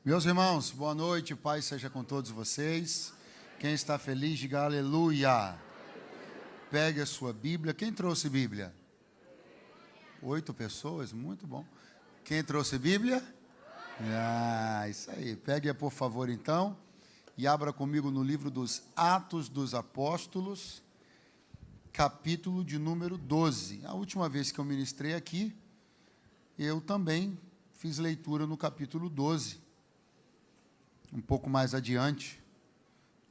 Meus irmãos, boa noite, paz seja com todos vocês. Quem está feliz, diga aleluia. Pegue a sua Bíblia. Quem trouxe Bíblia? 8 pessoas, muito bom. Quem trouxe Bíblia? Isso aí. Pegue-a, por favor, então, e abra comigo no livro dos Atos dos Apóstolos, capítulo de número 12. A última vez que eu ministrei aqui, eu também fiz leitura no capítulo 12. Um pouco mais adiante,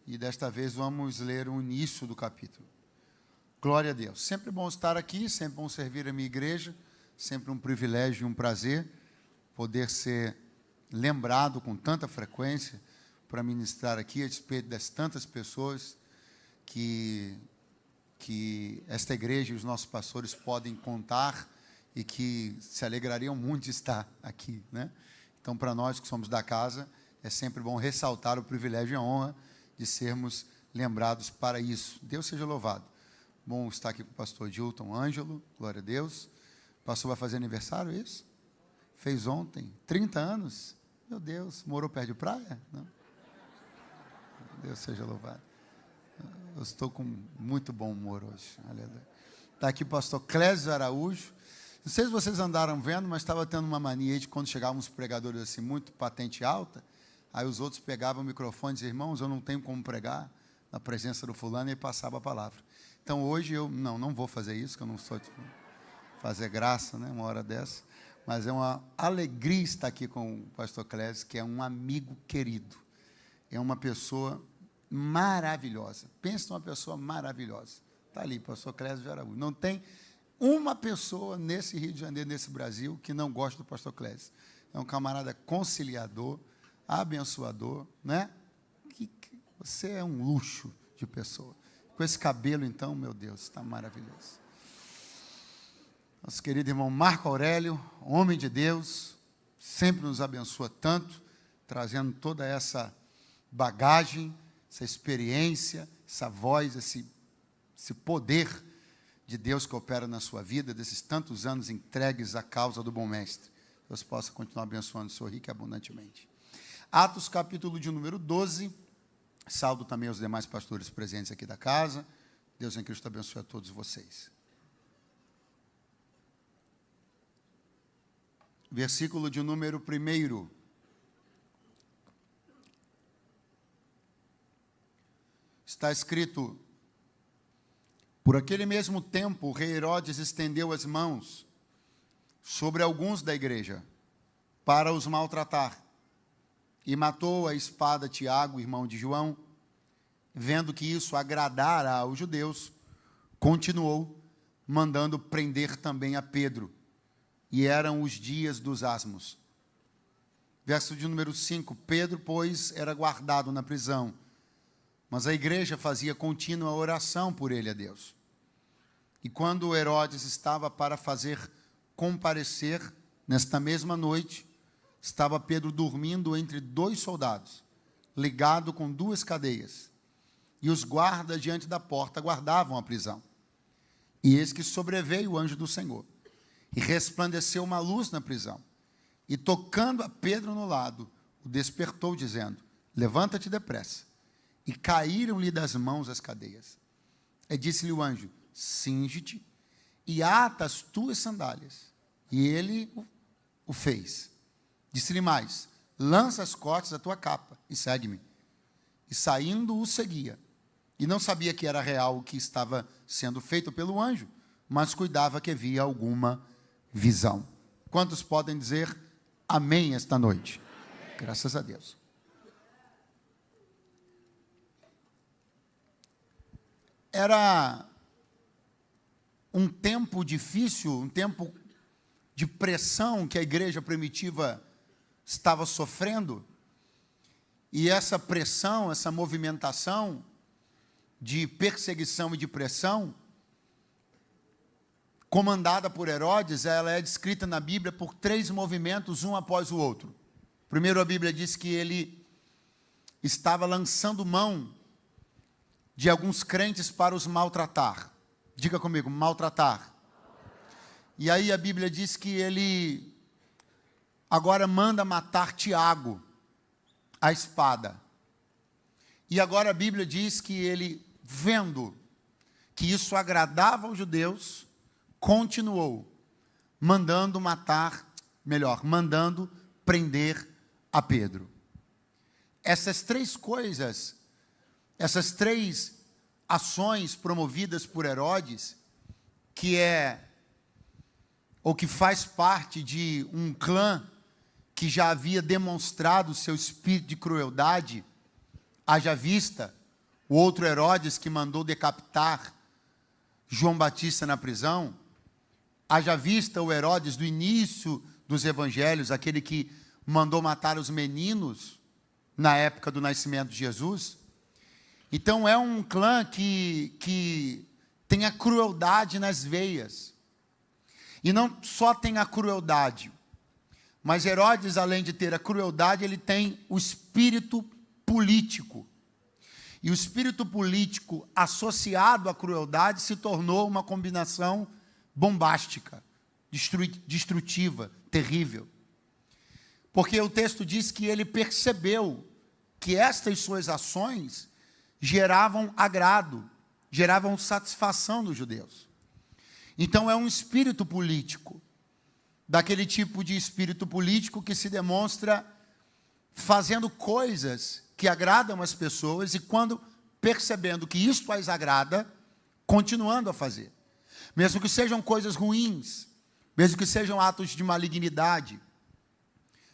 e desta vez vamos ler o início do capítulo. Glória a Deus. Sempre bom estar aqui, sempre bom servir a minha igreja, sempre um privilégio e um prazer poder ser lembrado com tanta frequência para ministrar aqui a respeito das tantas pessoas que esta igreja e os nossos pastores podem contar e que se alegrariam muito de estar aqui, né? Então, para nós que somos da casa, é sempre bom ressaltar o privilégio e a honra de sermos lembrados para isso. Deus seja louvado. Bom estar aqui com o pastor Gilton Ângelo, glória a Deus. O pastor vai fazer aniversário, é isso? Fez ontem, 30 anos. Meu Deus, morou perto de praia? Não? Deus seja louvado. Eu estou com muito bom humor hoje. Aleluia. Está aqui o pastor Clésio Araújo. Não sei se vocês andaram vendo, mas estava tendo uma mania de quando chegavam uns pregadores assim, muito patente alta, aí os outros pegavam o microfone e diziam, irmãos, eu não tenho como pregar na presença do fulano, e passava a palavra. Então, hoje eu não vou fazer isso, que eu não sou de fazer graça, né, uma hora dessa, mas é uma alegria estar aqui com o pastor Clésio, que é um amigo querido, é uma pessoa maravilhosa. Pensa numa pessoa maravilhosa. Está ali, pastor Clésio de Araújo. Não tem uma pessoa nesse Rio de Janeiro, nesse Brasil, que não gosta do pastor Clésio. É um camarada conciliador, abençoador, né? Você é um luxo de pessoa. Com esse cabelo, então, meu Deus, está maravilhoso. Nosso querido irmão Marco Aurélio, homem de Deus, sempre nos abençoa tanto, trazendo toda essa bagagem, essa experiência, essa voz, esse poder de Deus que opera na sua vida, desses tantos anos entregues à causa do bom mestre. Deus possa continuar abençoando o senhor rico e abundantemente. Atos, capítulo de número 12, saldo também aos demais pastores presentes aqui da casa. Deus em Cristo abençoe a todos vocês. Versículo de número 1. Está escrito, por aquele mesmo tempo, o rei Herodes estendeu as mãos sobre alguns da igreja, para os maltratar, e matou a espada Tiago, irmão de João. Vendo que isso agradara aos judeus, continuou mandando prender também a Pedro. E eram os dias dos asmos. Verso de número 5. Pedro, pois, era guardado na prisão, mas a igreja fazia contínua oração por ele a Deus. E quando Herodes estava para fazer comparecer, nesta mesma noite, estava Pedro dormindo entre 2 soldados, ligado com 2 cadeias, e os guardas diante da porta guardavam a prisão. E eis que sobreveio o anjo do Senhor, e resplandeceu uma luz na prisão, e tocando a Pedro no lado, o despertou, dizendo, levanta-te depressa. E caíram-lhe das mãos as cadeias. E disse-lhe o anjo, cinge-te, e ata as tuas sandálias. E ele o fez. Disse-lhe mais, lança as costas da tua capa e segue-me. E saindo o seguia. E não sabia que era real o que estava sendo feito pelo anjo, mas cuidava que havia alguma visão. Quantos podem dizer amém esta noite? Amém. Graças a Deus. Era um tempo difícil, um tempo de pressão que a igreja primitiva estava sofrendo, e essa pressão, essa movimentação de perseguição e de pressão, comandada por Herodes, ela é descrita na Bíblia por 3 movimentos, um após o outro. Primeiro, a Bíblia diz que ele estava lançando mão de alguns crentes para os maltratar. Diga comigo, maltratar. E aí a Bíblia diz que ele agora manda matar Tiago, a espada. E agora a Bíblia diz que ele, vendo que isso agradava aos judeus, continuou mandando prender a Pedro. Essas três coisas, essas três ações promovidas por Herodes, que faz parte de um clã que já havia demonstrado seu espírito de crueldade, haja vista o outro Herodes que mandou decapitar João Batista na prisão, haja vista o Herodes do início dos evangelhos, aquele que mandou matar os meninos na época do nascimento de Jesus. Então é um clã que tem a crueldade nas veias. E não só tem a crueldade, mas Herodes, além de ter a crueldade, ele tem o espírito político. E o espírito político associado à crueldade se tornou uma combinação bombástica, destrutiva, terrível. Porque o texto diz que ele percebeu que estas suas ações geravam agrado, geravam satisfação dos judeus. Então é um espírito político, daquele tipo de espírito político que se demonstra fazendo coisas que agradam as pessoas e, quando percebendo que isto as agrada, continuando a fazer. Mesmo que sejam coisas ruins, mesmo que sejam atos de malignidade,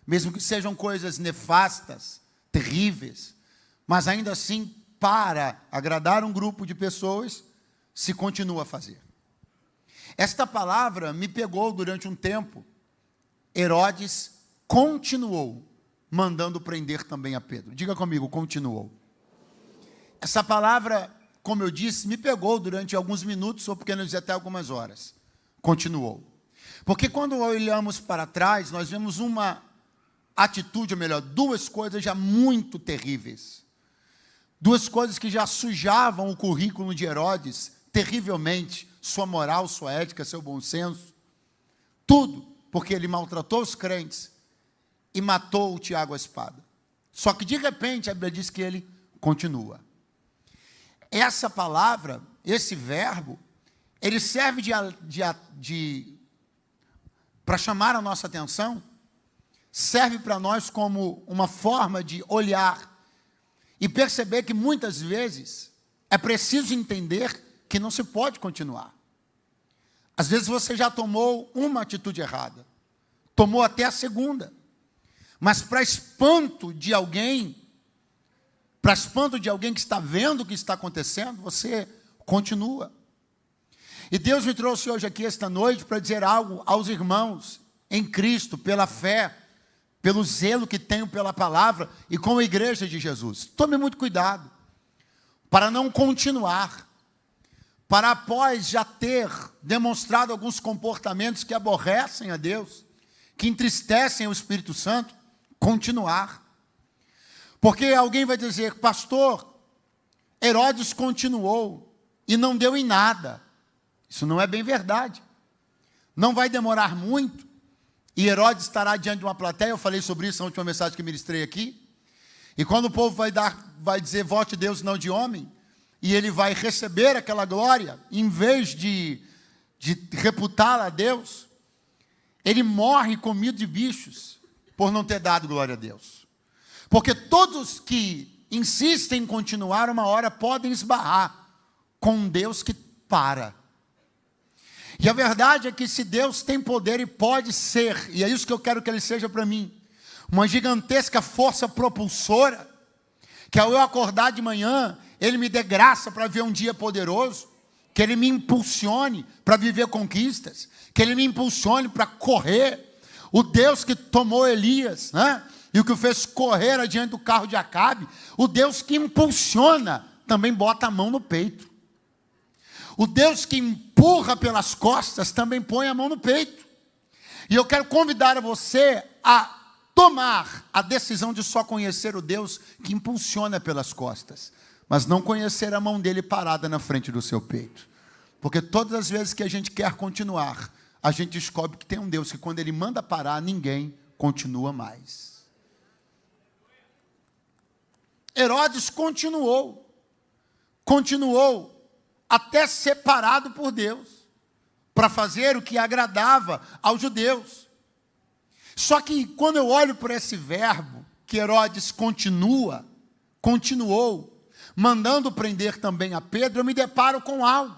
mesmo que sejam coisas nefastas, terríveis, mas ainda assim, para agradar um grupo de pessoas, se continua a fazer. Esta palavra me pegou durante um tempo. Herodes continuou mandando prender também a Pedro. Diga comigo, continuou. Essa palavra, como eu disse, me pegou durante alguns minutos, ou porque não dizer até algumas horas. Continuou. Porque quando olhamos para trás, nós vemos uma atitude, ou melhor, duas coisas já muito terríveis. Duas coisas que já sujavam o currículo de Herodes terrivelmente, sua moral, sua ética, seu bom senso, tudo, porque ele maltratou os crentes e matou o Tiago à espada. Só que de repente a Bíblia diz que ele continua. Essa palavra, esse verbo, ele serve para chamar a nossa atenção, serve para nós como uma forma de olhar e perceber que muitas vezes é preciso entender que não se pode continuar. Às vezes você já tomou uma atitude errada, tomou até a segunda, mas para espanto de alguém que está vendo o que está acontecendo, você continua. E Deus me trouxe hoje aqui, esta noite, para dizer algo aos irmãos em Cristo, pela fé, pelo zelo que tenho pela palavra e com a igreja de Jesus. Tome muito cuidado para não continuar, para após já ter demonstrado alguns comportamentos que aborrecem a Deus, que entristecem o Espírito Santo, continuar. Porque alguém vai dizer, pastor, Herodes continuou e não deu em nada. Isso não é bem verdade. Não vai demorar muito e Herodes estará diante de uma plateia. Eu falei sobre isso na última mensagem que ministrei aqui. E quando o povo vai dizer, vote Deus, não de homem, e ele vai receber aquela glória, em vez de reputá-la a Deus, ele morre comido de bichos, por não ter dado glória a Deus. Porque todos que insistem em continuar, uma hora podem esbarrar com um Deus que para. E a verdade é que se Deus tem poder e pode ser, e é isso que eu quero que Ele seja para mim, uma gigantesca força propulsora, que ao eu acordar de manhã, Ele me dê graça para ver um dia poderoso, que Ele me impulsione para viver conquistas, que Ele me impulsione para correr. O Deus que tomou Elias, né? E o que o fez correr adiante do carro de Acabe, o Deus que impulsiona, também bota a mão no peito. O Deus que empurra pelas costas, também põe a mão no peito. E eu quero convidar a você a tomar a decisão de só conhecer o Deus que impulsiona pelas costas, mas não conhecer a mão dele parada na frente do seu peito. Porque todas as vezes que a gente quer continuar, a gente descobre que tem um Deus que, quando Ele manda parar, ninguém continua mais. Herodes continuou até separado por Deus, para fazer o que agradava aos judeus. Só que quando eu olho por esse verbo, que Herodes continuou, mandando prender também a Pedro, eu me deparo com algo.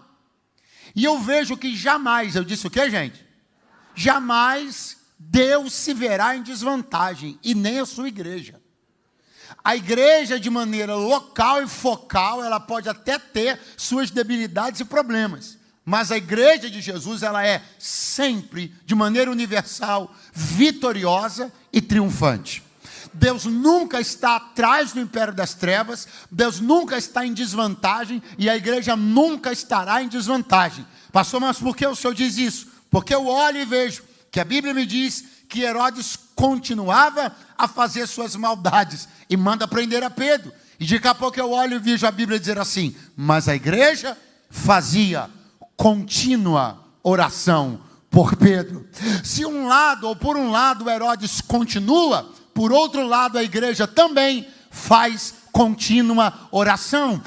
E eu vejo que jamais, eu disse o quê, gente? Jamais Deus se verá em desvantagem, e nem a sua igreja. A igreja, de maneira local e focal, ela pode até ter suas debilidades e problemas. Mas a igreja de Jesus, ela é sempre, de maneira universal, vitoriosa e triunfante. Deus nunca está atrás do império das trevas, Deus nunca está em desvantagem, e a igreja nunca estará em desvantagem. Pastor, mas por que o senhor diz isso? Porque eu olho e vejo que a Bíblia me diz que Herodes continuava a fazer suas maldades e manda prender a Pedro. E daqui a pouco eu olho e vejo a Bíblia dizer assim: mas a igreja fazia contínua oração por Pedro. Se por um lado Herodes continua, por outro lado a igreja também faz contínua oração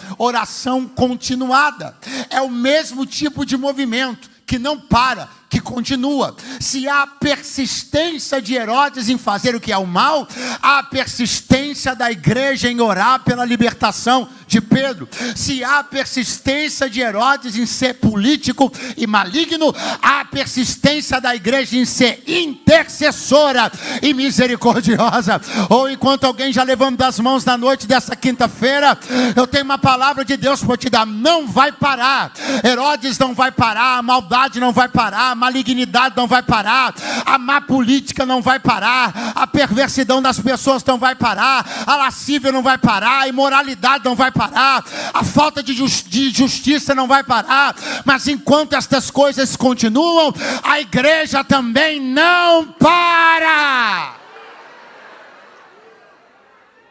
continuada. É o mesmo tipo de movimento que não para, que continua. Se há persistência de Herodes em fazer o que é o mal, há persistência da igreja em orar pela libertação de Pedro. Se há persistência de Herodes em ser político e maligno, há persistência da igreja em ser intercessora e misericordiosa. Ou enquanto alguém já levanta as mãos na noite dessa quinta-feira, eu tenho uma palavra de Deus para te dar: não vai parar. Herodes não vai parar, a maldade não vai parar, a malignidade não vai parar, a má política não vai parar, a perversidão das pessoas não vai parar, a lascívia não vai parar, a imoralidade não vai parar, a falta de justiça não vai parar. Mas enquanto estas coisas continuam, a igreja também não para.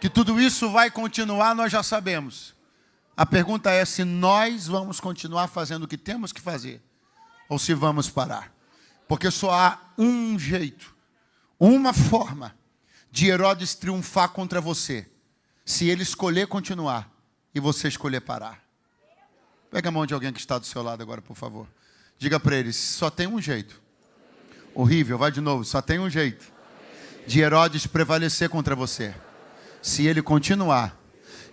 Que tudo isso vai continuar, nós já sabemos. A pergunta é se nós vamos continuar fazendo o que temos que fazer, ou se vamos parar. Porque só há um jeito, uma forma de Herodes triunfar contra você: se ele escolher continuar e você escolher parar. Pega a mão de alguém que está do seu lado agora, por favor. Diga para eles: só tem um jeito. Horrível, vai de novo. Só tem um jeito de Herodes prevalecer contra você: se ele continuar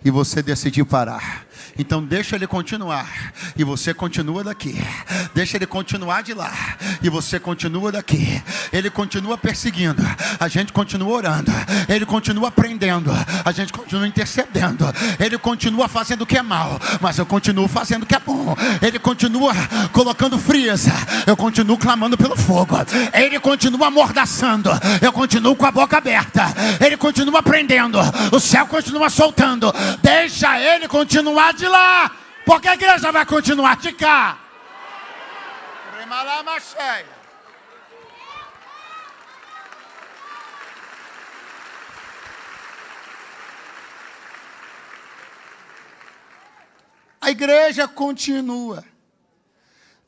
e você decidir parar. Então deixa ele continuar e você continua daqui. Deixa ele continuar de lá e você continua daqui. Ele continua perseguindo, a gente continua orando. Ele continua prendendo, a gente continua intercedendo. Ele continua fazendo o que é mal, mas eu continuo fazendo o que é bom. Ele continua colocando frieza, eu continuo clamando pelo fogo. Ele continua amordaçando, eu continuo com a boca aberta. Ele continua prendendo, o céu continua soltando. Deixa ele continuar de lá, porque a igreja vai continuar de cá. A igreja continua.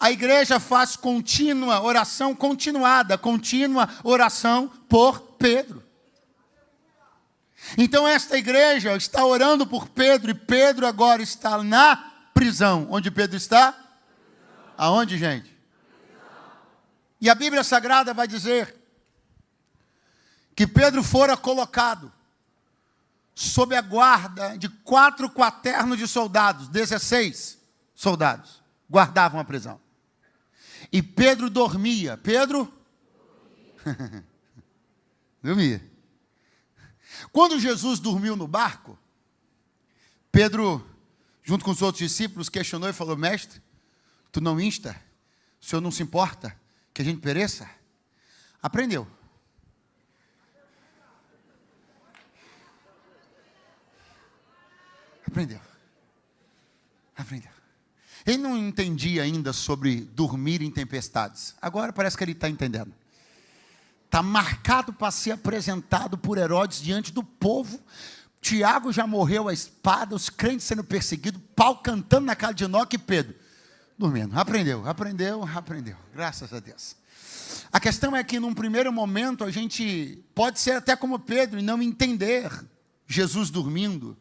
A igreja faz contínua oração continuada, contínua oração por Pedro. Então esta igreja está orando por Pedro, e Pedro agora está na prisão. Onde Pedro está? Aonde, gente? E a Bíblia Sagrada vai dizer que Pedro fora colocado sob a guarda de 4 quaternos de soldados, 16 soldados guardavam a prisão. E Pedro dormia. Pedro? Dormia. Quando Jesus dormiu no barco, Pedro, junto com os outros discípulos, questionou e falou: mestre, tu não insta? O senhor não se importa que a gente pereça? Aprendeu. Aprendeu. Ele não entendia ainda sobre dormir em tempestades. Agora parece que ele está entendendo. Está marcado para ser apresentado por Herodes diante do povo. Tiago já morreu à espada, os crentes sendo perseguidos, Paulo cantando na casa de Enoque, e Pedro dormindo. Aprendeu. Graças a Deus. A questão é que num primeiro momento a gente pode ser até como Pedro e não entender Jesus dormindo.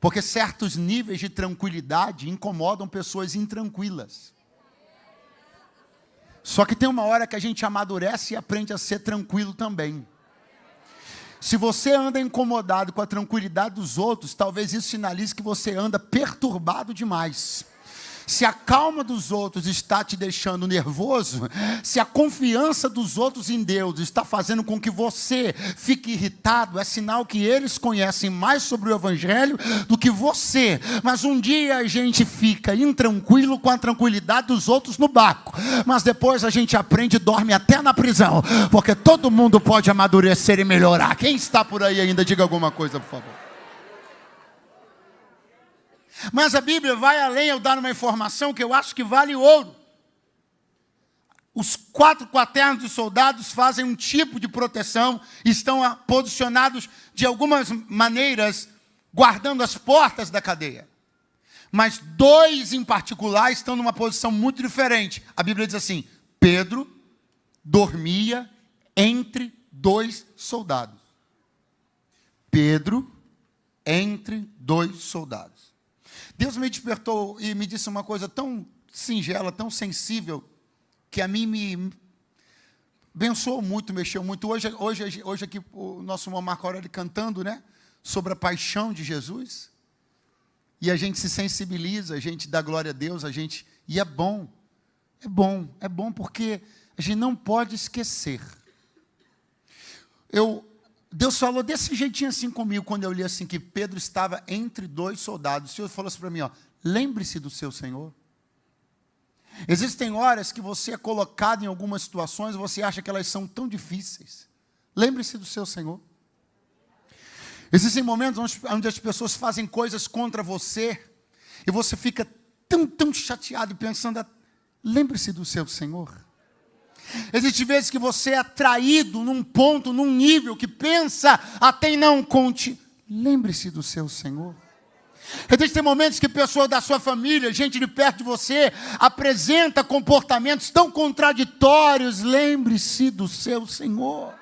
Porque certos níveis de tranquilidade incomodam pessoas intranquilas. Só que tem uma hora que a gente amadurece e aprende a ser tranquilo também. Se você anda incomodado com a tranquilidade dos outros, talvez isso sinalize que você anda perturbado demais. Se a calma dos outros está te deixando nervoso, se a confiança dos outros em Deus está fazendo com que você fique irritado, é sinal que eles conhecem mais sobre o Evangelho do que você. Mas um dia a gente fica intranquilo com a tranquilidade dos outros no barco, mas depois a gente aprende e dorme até na prisão, porque todo mundo pode amadurecer e melhorar. Quem está por aí ainda, diga alguma coisa, por favor. Mas a Bíblia vai além, eu dar uma informação que eu acho que vale ouro. Os 4 quaternos de soldados fazem um tipo de proteção, estão posicionados de algumas maneiras, guardando as portas da cadeia. Mas 2 em particular estão numa posição muito diferente. A Bíblia diz assim: Pedro dormia entre 2 soldados. Pedro entre 2 soldados. Deus me despertou e me disse uma coisa tão singela, tão sensível, que a mim me abençoou muito, mexeu muito. Hoje aqui o nosso irmão Marco Aurélio cantando, né, sobre a paixão de Jesus. E a gente se sensibiliza, a gente dá glória a Deus, e é bom porque a gente não pode esquecer. Deus falou desse jeitinho assim comigo, quando eu li assim, que Pedro estava entre 2 soldados. O Senhor falou assim para mim, lembre-se do seu Senhor. Existem horas que você é colocado em algumas situações, você acha que elas são tão difíceis. Lembre-se do seu Senhor. Existem momentos onde as pessoas fazem coisas contra você, e você fica tão chateado, pensando, lembre-se do seu Senhor. Existem vezes que você é atraído num ponto, num nível que pensa até em não conte. Lembre-se do seu Senhor. Existem momentos que pessoas da sua família, gente de perto de você, apresenta comportamentos tão contraditórios. Lembre-se do seu Senhor.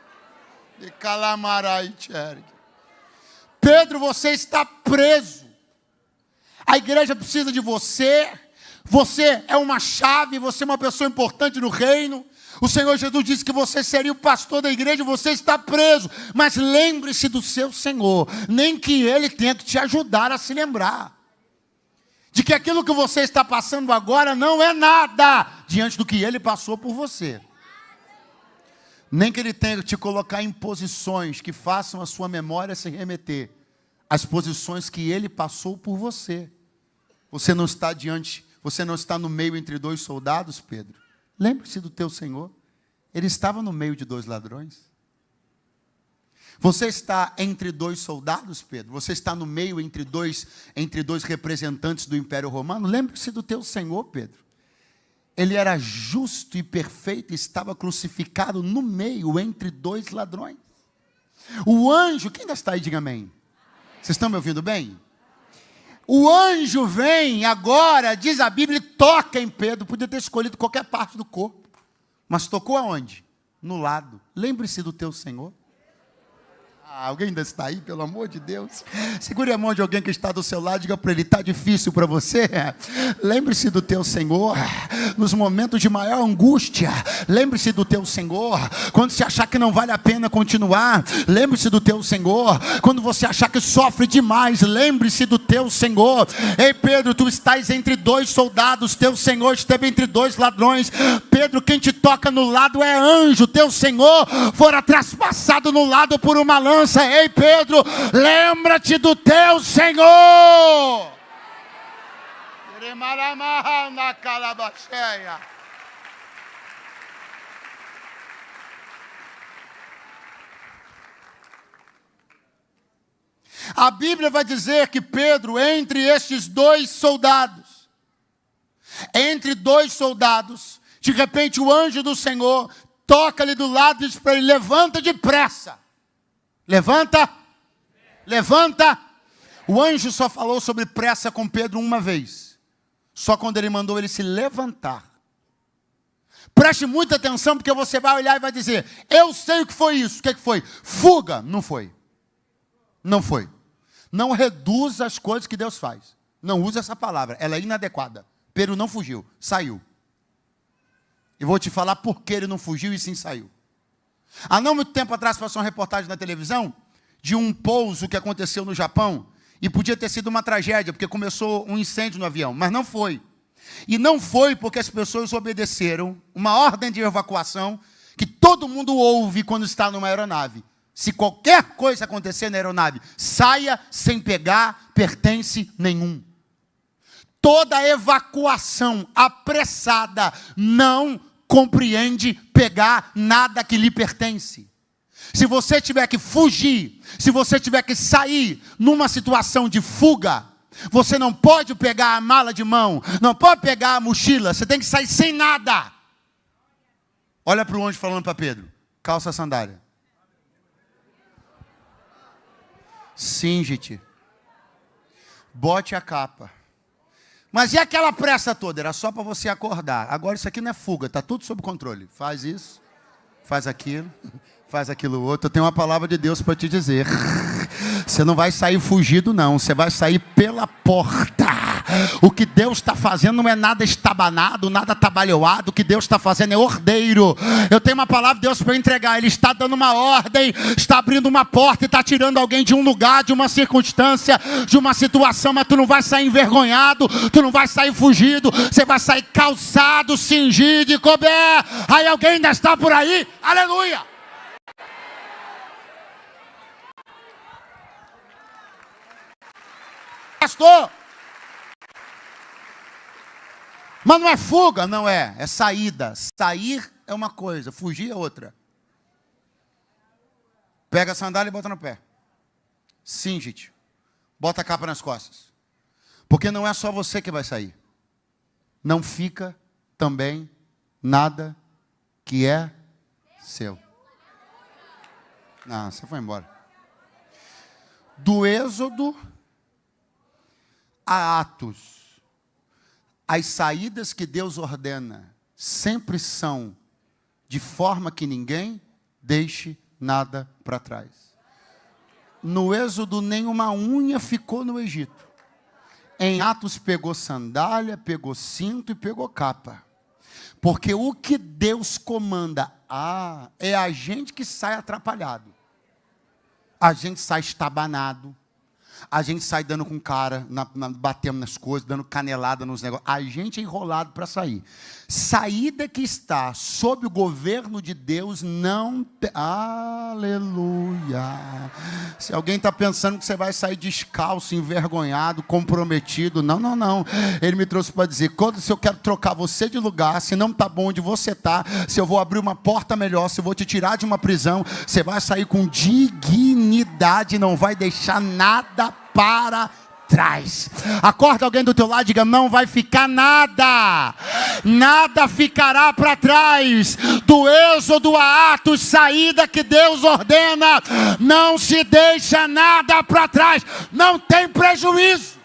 Pedro, você está preso. A igreja precisa de você. Você é uma chave, você é uma pessoa importante no reino. O Senhor Jesus disse que você seria o pastor da igreja, você está preso. Mas lembre-se do seu Senhor. Nem que Ele tenha que te ajudar a se lembrar. De que aquilo que você está passando agora não é nada diante do que Ele passou por você. Nem que Ele tenha que te colocar em posições que façam a sua memória se remeter às posições que Ele passou por você. Você não está no meio entre 2 soldados, Pedro. Lembre-se do teu Senhor. Ele estava no meio de 2 ladrões. Você está entre 2 soldados, Pedro. Você está no meio entre dois representantes do Império Romano. Lembre-se do teu Senhor, Pedro. Ele era justo e perfeito e estava crucificado no meio entre 2 ladrões. O anjo, quem ainda está aí, diga amém. Vocês estão me ouvindo bem? O anjo vem agora, diz a Bíblia, e toca em Pedro. Podia ter escolhido qualquer parte do corpo, mas tocou aonde? No lado. Lembre-se do teu Senhor. Alguém ainda está aí, pelo amor de Deus? Segure a mão de alguém que está do seu lado, diga para ele, está difícil para você? Lembre-se do teu Senhor. Nos momentos de maior angústia, lembre-se do teu Senhor. Quando você achar que não vale a pena continuar, lembre-se do teu Senhor. Quando você achar que sofre demais, lembre-se do teu Senhor. Ei Pedro, tu estás entre 2 soldados, teu Senhor esteve entre 2 ladrões. Pedro, quem te toca no lado é anjo. Teu Senhor fora traspassado no lado por uma lança. Ei Pedro, lembra-te do teu Senhor. A Bíblia vai dizer que Pedro, entre estes 2 soldados, de repente o anjo do Senhor toca-lhe do lado e diz para ele, levanta depressa. Levanta. O anjo só falou sobre pressa com Pedro uma vez. Só quando ele mandou ele se levantar. Preste muita atenção, porque você vai olhar e vai dizer, eu sei o que foi isso. O que foi? Fuga. Não foi. Não reduza as coisas que Deus faz. Não use essa palavra, ela é inadequada. Pedro não fugiu, saiu. E vou te falar por que ele não fugiu e sim saiu. Há não muito tempo atrás passou uma reportagem na televisão de um pouso que aconteceu no Japão. E podia ter sido uma tragédia, porque começou um incêndio no avião, mas não foi. E não foi porque as pessoas obedeceram uma ordem de evacuação que todo mundo ouve quando está numa aeronave. Se qualquer coisa acontecer na aeronave, saia sem pegar pertence nenhum. Toda evacuação apressada não compreende pegar nada que lhe pertence. Se você tiver que fugir, se você tiver que sair numa situação de fuga, você não pode pegar a mala de mão, não pode pegar a mochila, você tem que sair sem nada. Olha para o anjo falando para Pedro, calça a sandália. Cinge-te. Bote a capa. Mas e aquela pressa toda? Era só para você acordar. Agora isso aqui não é fuga, está tudo sob controle. Faz isso, faz aquilo outro. Eu tenho uma palavra de Deus para te dizer. Você não vai sair fugido não, você vai sair pela porta. O que Deus está fazendo não é nada estabanado, nada atabalhoado. O que Deus está fazendo é ordeiro. Eu tenho uma palavra de Deus para entregar. Ele está dando uma ordem, está abrindo uma porta e está tirando alguém de um lugar, de uma circunstância, de uma situação. Mas tu não vai sair envergonhado, tu não vai sair fugido. Você vai sair calçado, cingido e coberto. Aí alguém ainda está por aí? Aleluia! Pastor, mas não é fuga? Não é, é saída. Sair é uma coisa, fugir é outra. Pega a sandália e bota no pé. Cinge-te. Bota a capa nas costas. Porque não é só você que vai sair. Não fica também nada que é seu. Não, você foi embora. Do Êxodo a Atos, as saídas que Deus ordena sempre são de forma que ninguém deixe nada para trás. No Êxodo, nenhuma unha ficou no Egito. Em Atos, pegou sandália, pegou cinto e pegou capa. Porque o que Deus comanda, é a gente que sai atrapalhado. A gente sai estabanado. A gente sai dando com cara, batendo nas coisas, dando canelada nos negócios. A gente é enrolado para sair. Saída que está sob o governo de Deus não tem. Aleluia. Se alguém está pensando que você vai sair descalço, envergonhado, comprometido. Não, não, não. Ele me trouxe para dizer, se eu quero trocar você de lugar, se não está bom onde você está, se eu vou abrir uma porta melhor, se eu vou te tirar de uma prisão, você vai sair com dignidade, não vai deixar nada para trás. Acorda alguém do teu lado e diga, não vai ficar nada. Nada ficará para trás. Do Êxodo a Atos, saída que Deus ordena. Não se deixa nada para trás. Não tem prejuízo.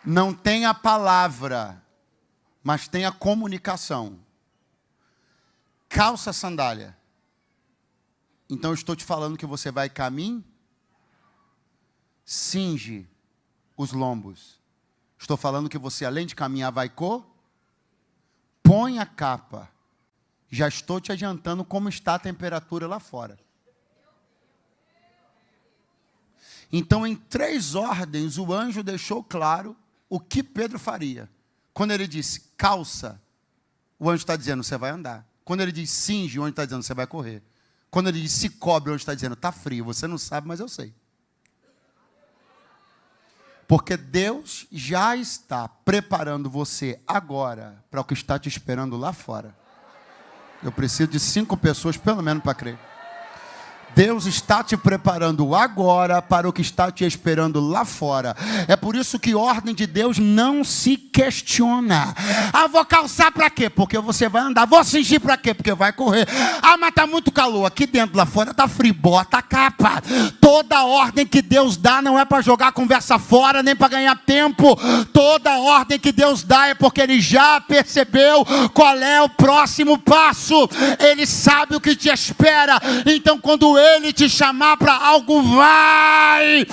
Não tem a palavra, mas tem a comunicação. Calça a sandália. Então eu estou te falando que você vai caminhar. Cinge os lombos. Estou falando que você, além de caminhar, vai põe a capa. Já estou te adiantando como está a temperatura lá fora. Então, em 3 ordens, o anjo deixou claro o que Pedro faria. Quando ele disse, calça, o anjo está dizendo, você vai andar. Quando ele diz, cinge, o anjo está dizendo, você vai correr. Quando ele diz, se cobre, o anjo está dizendo, está frio. Você não sabe, mas eu sei. Porque Deus já está preparando você agora para o que está te esperando lá fora. Eu preciso de 5 pessoas, pelo menos, para crer. Deus está te preparando agora para o que está te esperando lá fora. É por isso que ordem de Deus não se questiona. Ah, vou calçar para quê? Porque você vai andar. Vou cingir para quê? Porque vai correr. Ah, mas está muito calor. Aqui dentro, lá fora está frio. Bota a capa. Toda ordem que Deus dá não é para jogar a conversa fora, nem para ganhar tempo. Toda ordem que Deus dá é porque Ele já percebeu qual é o próximo passo. Ele sabe o que te espera. Então, quando Ele te chamar para algo, vai.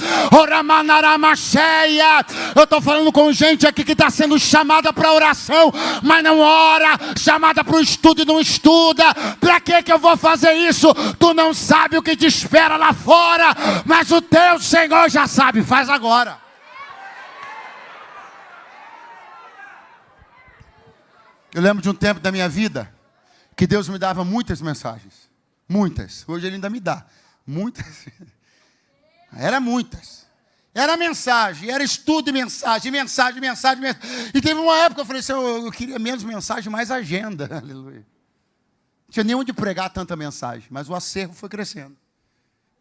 Eu estou falando com gente aqui que está sendo chamada para oração, mas não ora. Chamada para o estudo e não estuda. Para que eu vou fazer isso? Tu não sabe o que te espera lá fora, mas o teu Senhor já sabe. Faz agora. Eu lembro de um tempo da minha vida que Deus me dava muitas mensagens. Muitas. Hoje Ele ainda me dá. Muitas. Era muitas. Era mensagem, era estudo e mensagem. E teve uma época que eu falei assim, eu queria menos mensagem, mais agenda. Aleluia. Não tinha nem onde pregar tanta mensagem, mas o acervo foi crescendo.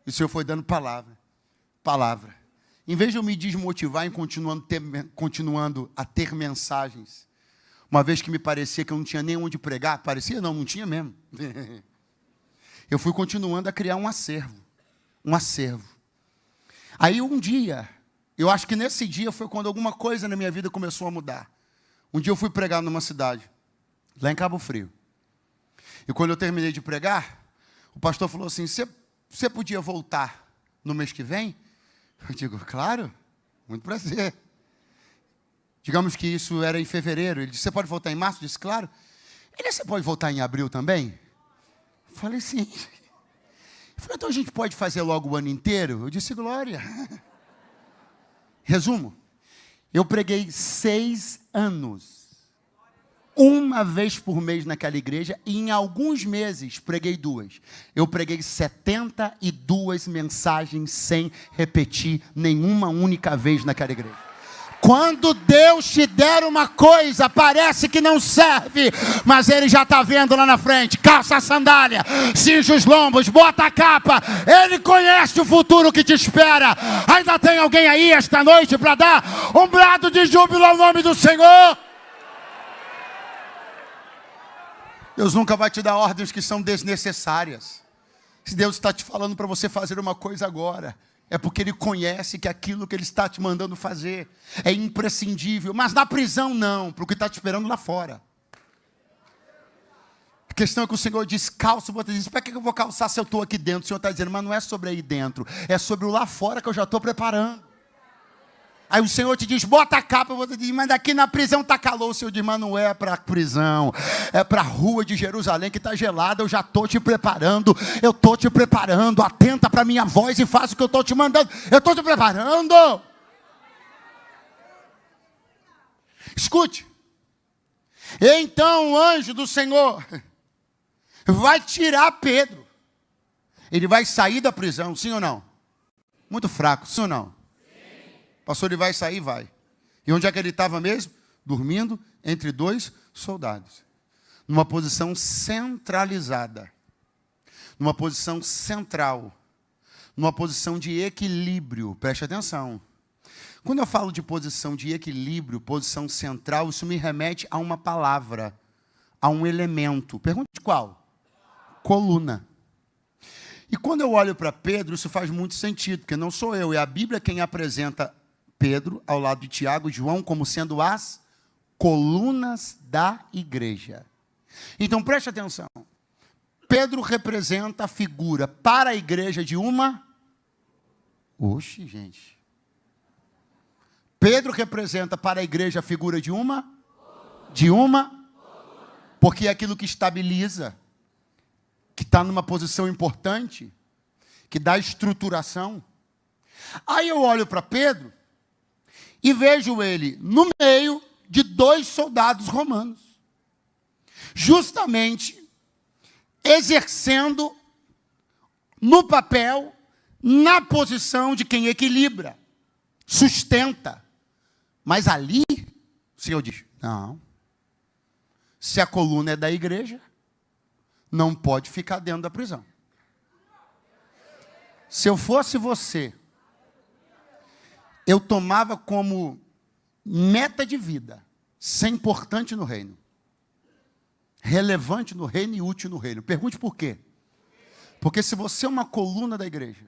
E o Senhor foi dando palavra. Palavra. Em vez de eu me desmotivar em continuando a ter mensagens, uma vez que me parecia que eu não tinha nem onde pregar, parecia não, não tinha mesmo. Eu fui continuando a criar um acervo. Um acervo. Aí um dia, eu acho que nesse dia foi quando alguma coisa na minha vida começou a mudar. Um dia eu fui pregar numa cidade, lá em Cabo Frio. E quando eu terminei de pregar, o pastor falou assim, você podia voltar no mês que vem? Eu digo, claro, muito prazer. Digamos que isso era em fevereiro. Ele disse, você pode voltar em março? Eu disse, claro. Ele disse, você pode voltar em abril também? Eu falei, sim. Ele falou, então a gente pode fazer logo o ano inteiro? Eu disse, glória. Resumo, eu preguei 6 anos. Uma vez por mês naquela igreja. E em alguns meses preguei 2. Eu preguei 72 mensagens sem repetir nenhuma única vez naquela igreja. Quando Deus te der uma coisa, parece que não serve, mas Ele já está vendo lá na frente. Calça a sandália, cinge os lombos, bota a capa. Ele conhece o futuro que te espera. Ainda tem alguém aí esta noite para dar um brado de júbilo ao nome do Senhor? Deus nunca vai te dar ordens que são desnecessárias. Se Deus está te falando para você fazer uma coisa agora, é porque Ele conhece que aquilo que Ele está te mandando fazer é imprescindível. Mas na prisão não, para o que está te esperando lá fora. A questão é que o Senhor diz, calça, você diz, para que eu vou calçar se eu estou aqui dentro? O Senhor está dizendo, mas não é sobre aí dentro, é sobre o lá fora que eu já estou preparando. Aí o Senhor te diz, bota a capa, você diz, mas daqui na prisão está calor. O Senhor diz, mas não é para a prisão, é para a rua de Jerusalém que está gelada. Eu já estou te preparando, eu estou te preparando. Atenta para a minha voz e faça o que eu estou te mandando. Eu estou te preparando. Escute. Então o anjo do Senhor vai tirar Pedro. Ele vai sair da prisão, sim ou não? Muito fraco, sim ou não? Pastor, ele vai sair? Vai. E onde é que ele estava mesmo? Dormindo entre 2 soldados. Numa posição centralizada. Numa posição central. Numa posição de equilíbrio. Preste atenção. Quando eu falo de posição de equilíbrio, posição central, isso me remete a uma palavra, a um elemento. Pergunte qual? Coluna. E quando eu olho para Pedro, isso faz muito sentido, porque não sou eu, é a Bíblia quem apresenta Pedro, ao lado de Tiago e João, como sendo as colunas da igreja. Então, preste atenção. Pedro representa a figura para a igreja de uma... Oxe, gente. Pedro representa para a igreja a figura de uma... Porque é aquilo que estabiliza, que está numa posição importante, que dá estruturação. Aí eu olho para Pedro e vejo ele no meio de 2 soldados romanos, justamente exercendo no papel, na posição de quem equilibra, sustenta. Mas ali, o Senhor diz, não, se a coluna é da igreja, não pode ficar dentro da prisão. Se eu fosse você, eu tomava como meta de vida ser importante no reino, relevante no reino e útil no reino. Pergunte por quê? Porque se você é uma coluna da igreja,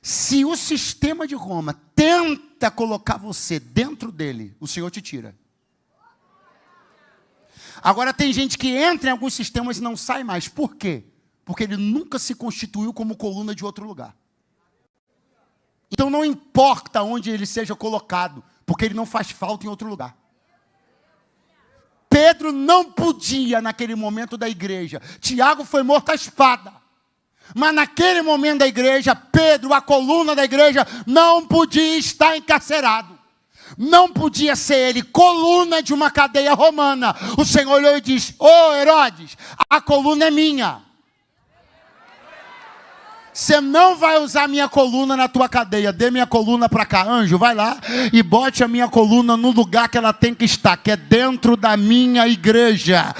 se o sistema de Roma tenta colocar você dentro dele, o Senhor te tira. Agora tem gente que entra em alguns sistemas e não sai mais. Por quê? Porque ele nunca se constituiu como coluna de outro lugar. Então não importa onde ele seja colocado, porque ele não faz falta em outro lugar. Pedro não podia naquele momento da igreja. Tiago foi morto à espada. Mas naquele momento da igreja, Pedro, a coluna da igreja, não podia estar encarcerado. Não podia ser ele coluna de uma cadeia romana. O Senhor olhou e disse: ô Herodes, a coluna é minha. Você não vai usar minha coluna na tua cadeia. Dê minha coluna para cá. Anjo, vai lá e bote a minha coluna no lugar que ela tem que estar, que é dentro da minha igreja.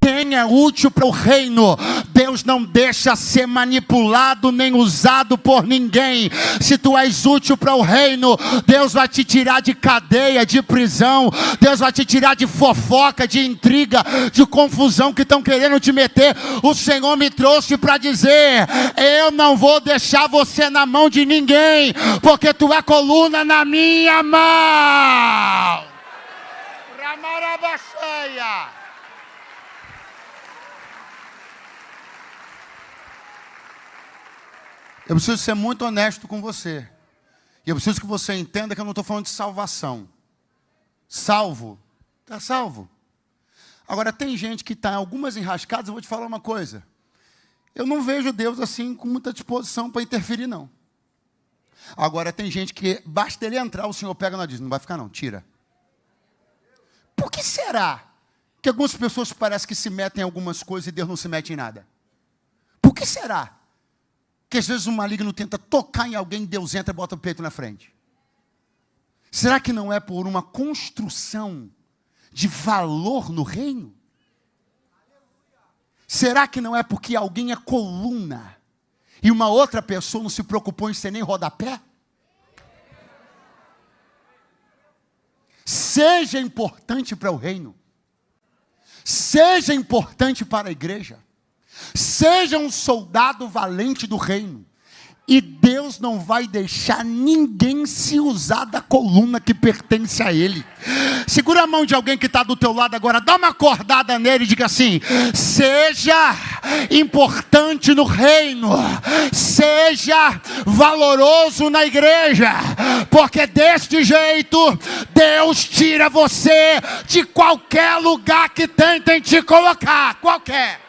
Quem é útil para o reino, Deus não deixa ser manipulado nem usado por ninguém. Se tu és útil para o reino, Deus vai te tirar de cadeia, de prisão. Deus vai te tirar de fofoca, de intriga, de confusão que estão querendo te meter. O Senhor me trouxe para dizer: eu não vou deixar você na mão de ninguém, porque tu é coluna na minha mão. Ramarabaxeia. Eu preciso ser muito honesto com você. E eu preciso que você entenda que eu não estou falando de salvação. Salvo, está salvo. Agora tem gente que está em algumas enrascadas. Eu vou te falar uma coisa. Eu não vejo Deus assim com muita disposição para interferir, não. Agora tem gente que basta ele entrar, o Senhor pega e diz: não vai ficar não, tira. Por que será que algumas pessoas parecem que se metem em algumas coisas e Deus não se mete em nada? Por que será que às vezes o maligno tenta tocar em alguém, Deus entra e bota o peito na frente? Será que não é por uma construção de valor no reino? Será que não é porque alguém é coluna e uma outra pessoa não se preocupou em ser nem rodapé? Seja importante para o reino. Seja importante para a igreja. Seja um soldado valente do reino. E Deus não vai deixar ninguém se usar da coluna que pertence a Ele. Segura a mão de alguém que está do teu lado agora. Dá uma acordada nele e diga assim: seja importante no reino. Seja valoroso na igreja. Porque deste jeito, Deus tira você de qualquer lugar que tentem te colocar. Qualquer.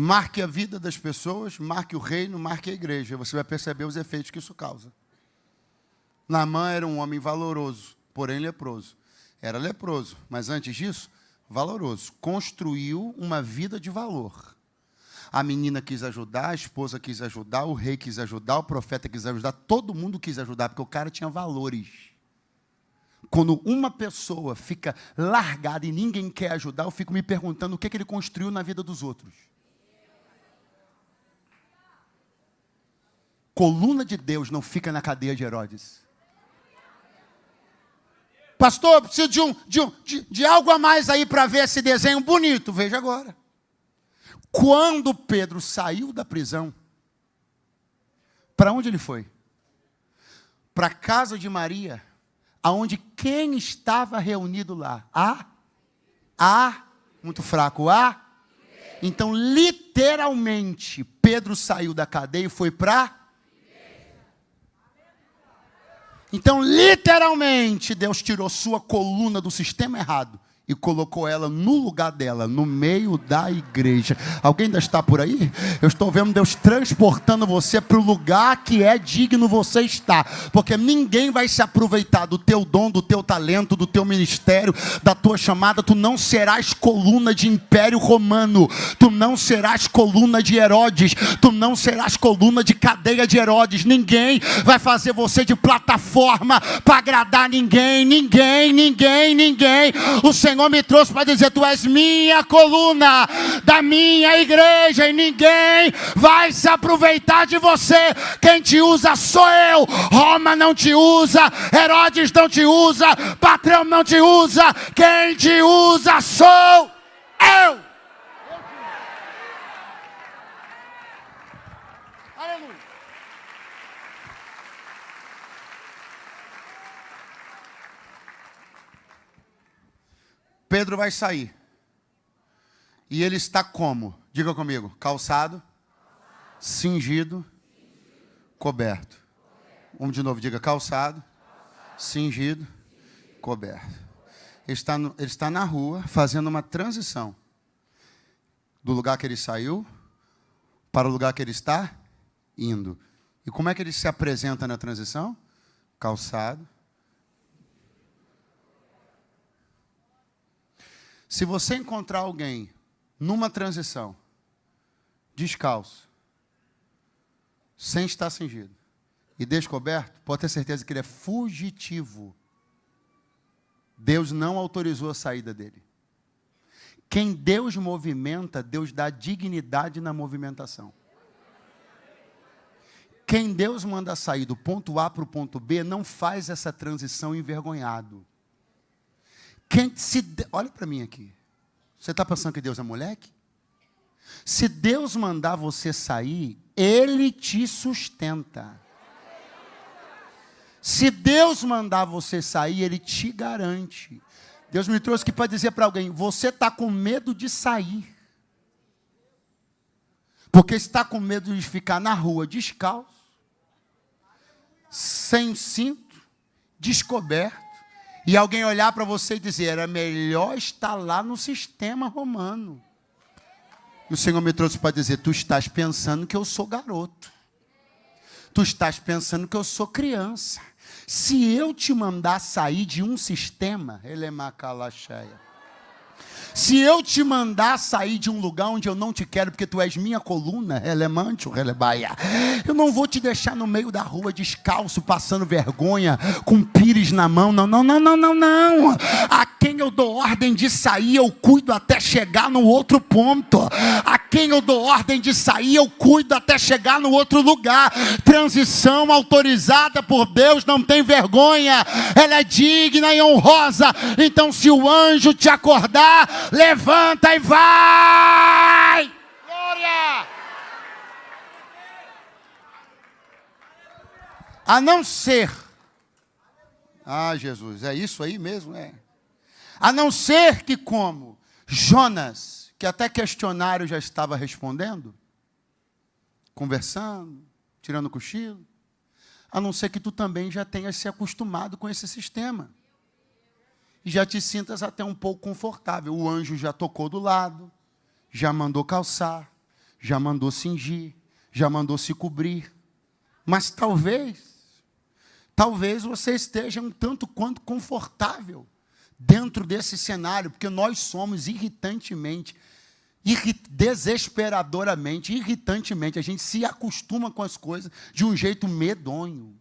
Marque a vida das pessoas, marque o reino, marque a igreja. Você vai perceber os efeitos que isso causa. Naamã era um homem valoroso, porém leproso. Era leproso, mas antes disso, valoroso. Construiu uma vida de valor. A menina quis ajudar, a esposa quis ajudar, o rei quis ajudar, o profeta quis ajudar, todo mundo quis ajudar, porque o cara tinha valores. Quando uma pessoa fica largada e ninguém quer ajudar, eu fico me perguntando o que ele construiu na vida dos outros. Coluna de Deus não fica na cadeia de Herodes. Pastor, eu preciso de algo a mais aí para ver esse desenho bonito. Veja agora. Quando Pedro saiu da prisão, para onde ele foi? Para a casa de Maria, aonde quem estava reunido lá? Muito fraco, Então, literalmente, Pedro saiu da cadeia e foi para... Então, literalmente, Deus tirou sua coluna do sistema errado e colocou ela no lugar dela, no meio da igreja. Alguém ainda está por aí? Eu estou vendo Deus transportando você para o lugar que é digno você estar, porque ninguém vai se aproveitar do teu dom, do teu talento, do teu ministério, da tua chamada. Tu não serás coluna de Império Romano, tu não serás coluna de Herodes, tu não serás coluna de cadeia de Herodes. Ninguém vai fazer você de plataforma para agradar ninguém. O Senhor me trouxe para dizer: tu és minha coluna da minha igreja, e ninguém vai se aproveitar de você. Quem te usa sou eu. Roma não te usa, Herodes não te usa, patrão não te usa. Quem te usa sou eu. Aleluia. Pedro vai sair. E ele está como? Diga comigo. Calçado, cingido, coberto. Vamos de novo. Diga: calçado, cingido, coberto. Ele está na rua fazendo uma transição. Do lugar que ele saiu para o lugar que ele está indo. E como é que ele se apresenta na transição? Calçado. Se você encontrar alguém numa transição, descalço, sem estar cingido e descoberto, pode ter certeza que ele é fugitivo. Deus não autorizou a saída dele. Quem Deus movimenta, Deus dá dignidade na movimentação. Quem Deus manda sair do ponto A para o ponto B, não faz essa transição envergonhado. Olha para mim aqui. Você está pensando que Deus é moleque? Se Deus mandar você sair, Ele te sustenta. Se Deus mandar você sair, Ele te garante. Deus me trouxe aqui para dizer para alguém: você está com medo de sair. Porque está com medo de ficar na rua descalço, sem cinto, descoberto. E alguém olhar para você e dizer: era melhor estar lá no sistema romano. E o Senhor me trouxe para dizer: tu estás pensando que eu sou garoto. Tu estás pensando que eu sou criança. Se eu te mandar sair de um sistema, ele é macalacheia. Se eu te mandar sair de um lugar onde eu não te quero, porque tu és minha coluna, eu não vou te deixar no meio da rua descalço, passando vergonha, com pires na mão. Não. A quem eu dou ordem de sair, eu cuido até chegar no outro ponto. A quem eu dou ordem de sair, eu cuido até chegar no outro lugar. Transição autorizada por Deus não tem vergonha. Ela é digna e honrosa. Então, se o anjo te acordar, levanta e vai! Glória! A não ser... Jesus, é isso aí mesmo? A não ser que, como Jonas, que até questionário já estava respondendo, conversando, tirando cochilo, a não ser que tu também já tenhas se acostumado com esse sistema. E já te sintas até um pouco confortável. O anjo já tocou do lado, já mandou calçar, já mandou cingir, já mandou se cobrir. Mas talvez você esteja um tanto quanto confortável dentro desse cenário, porque nós somos irritantemente, desesperadoramente, irritantemente, a gente se acostuma com as coisas de um jeito medonho.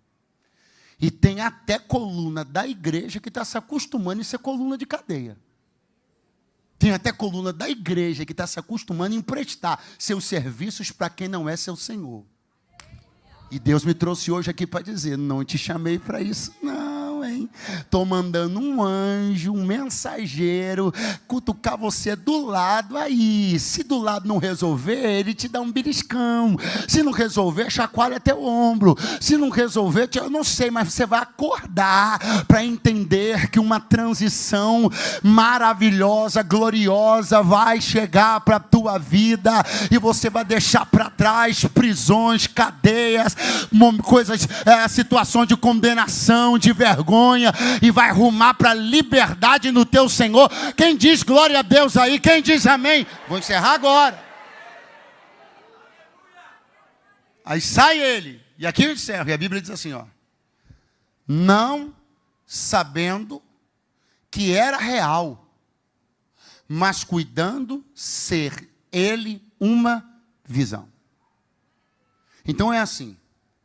E tem até coluna da igreja que está se acostumando em ser coluna de cadeia. Tem até coluna da igreja que está se acostumando em emprestar seus serviços para quem não é seu Senhor. E Deus me trouxe hoje aqui para dizer: não te chamei para isso não, hein? Estou mandando um anjo, um mensageiro, cutucar você do lado aí. Se do lado não resolver, ele te dá um beliscão. Se não resolver, chacoalha teu ombro. Se não resolver, eu não sei, mas você vai acordar para entender que uma transição maravilhosa, gloriosa, vai chegar para a tua vida. E você vai deixar para trás prisões, cadeias, coisas, situações de condenação, de vergonha. vergonha e vai rumar para a liberdade no teu Senhor. Quem diz glória a Deus aí? Quem diz amém? Vou encerrar agora. Aí sai ele, e aqui eu encerro, e a Bíblia diz assim, ó: não sabendo que era real, mas cuidando ser ele uma visão. Então é assim,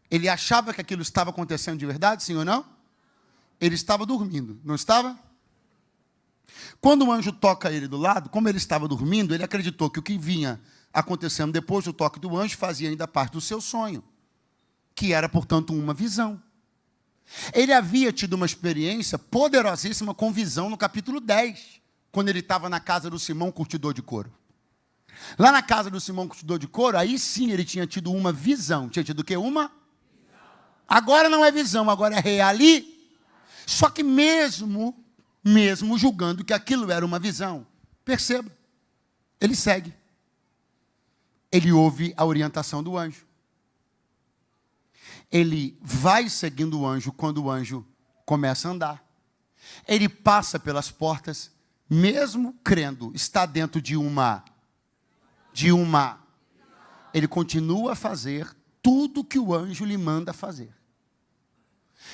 ele achava que aquilo estava acontecendo de verdade, sim ou não? Ele estava dormindo, não estava? Quando o anjo toca ele do lado, como ele estava dormindo, ele acreditou que o que vinha acontecendo depois do toque do anjo fazia ainda parte do seu sonho, que era, portanto, uma visão. Ele havia tido uma experiência poderosíssima com visão no capítulo 10, quando ele estava na casa do Simão curtidor de couro. Lá na casa do Simão curtidor de couro, aí sim ele tinha tido uma visão. Tinha tido o quê? Uma? Agora não é visão, agora é reali. Só que mesmo julgando que aquilo era uma visão, perceba, ele segue. Ele ouve a orientação do anjo. Ele vai seguindo o anjo quando o anjo começa a andar. Ele passa pelas portas, mesmo crendo, está dentro de uma. Ele continua a fazer tudo que o anjo lhe manda fazer.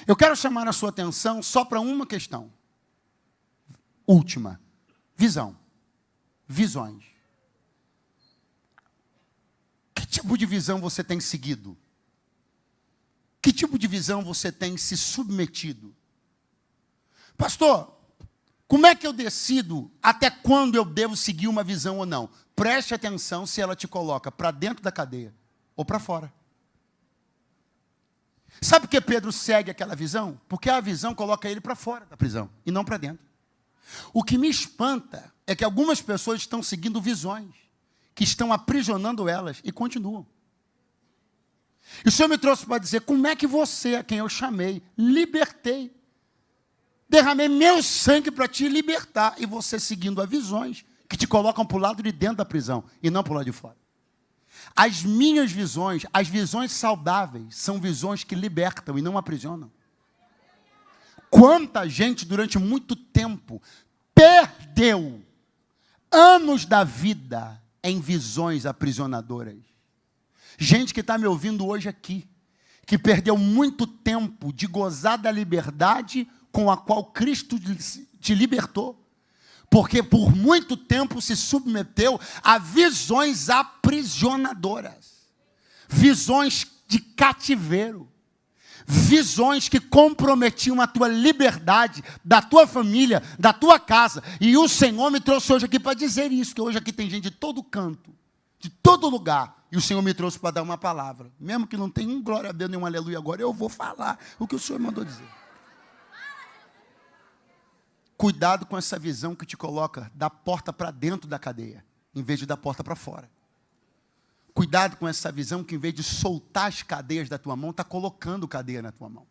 Eu quero chamar a sua atenção só para uma questão. Última. Visão. Visões. Que tipo de visão você tem seguido? Que tipo de visão você tem se submetido? Pastor, como é que eu decido até quando eu devo seguir uma visão ou não? Preste atenção se ela te coloca para dentro da cadeia ou para fora. Sabe por que Pedro segue aquela visão? Porque a visão coloca ele para fora da prisão e não para dentro. O que me espanta é que algumas pessoas estão seguindo visões que estão aprisionando elas e continuam. E o Senhor me trouxe para dizer, como é que você, a quem eu chamei, libertei, derramei meu sangue para te libertar, e você seguindo as visões que te colocam para o lado de dentro da prisão e não para o lado de fora. As minhas visões, as visões saudáveis, são visões que libertam e não aprisionam. Quanta gente durante muito tempo perdeu anos da vida em visões aprisionadoras. Gente que está me ouvindo hoje aqui, que perdeu muito tempo de gozar da liberdade com a qual Cristo te libertou, porque por muito tempo se submeteu a visões aprisionadoras, visões de cativeiro, visões que comprometiam a tua liberdade, da tua família, da tua casa. E o Senhor me trouxe hoje aqui para dizer isso, que hoje aqui tem gente de todo canto, de todo lugar, e o Senhor me trouxe para dar uma palavra. Mesmo que não tenha um glória a Deus, nem um aleluia agora, eu vou falar o que o Senhor mandou dizer. Cuidado com essa visão que te coloca da porta para dentro da cadeia, em vez de da porta para fora. Cuidado com essa visão que, em vez de soltar as cadeias da tua mão, está colocando cadeia na tua mão.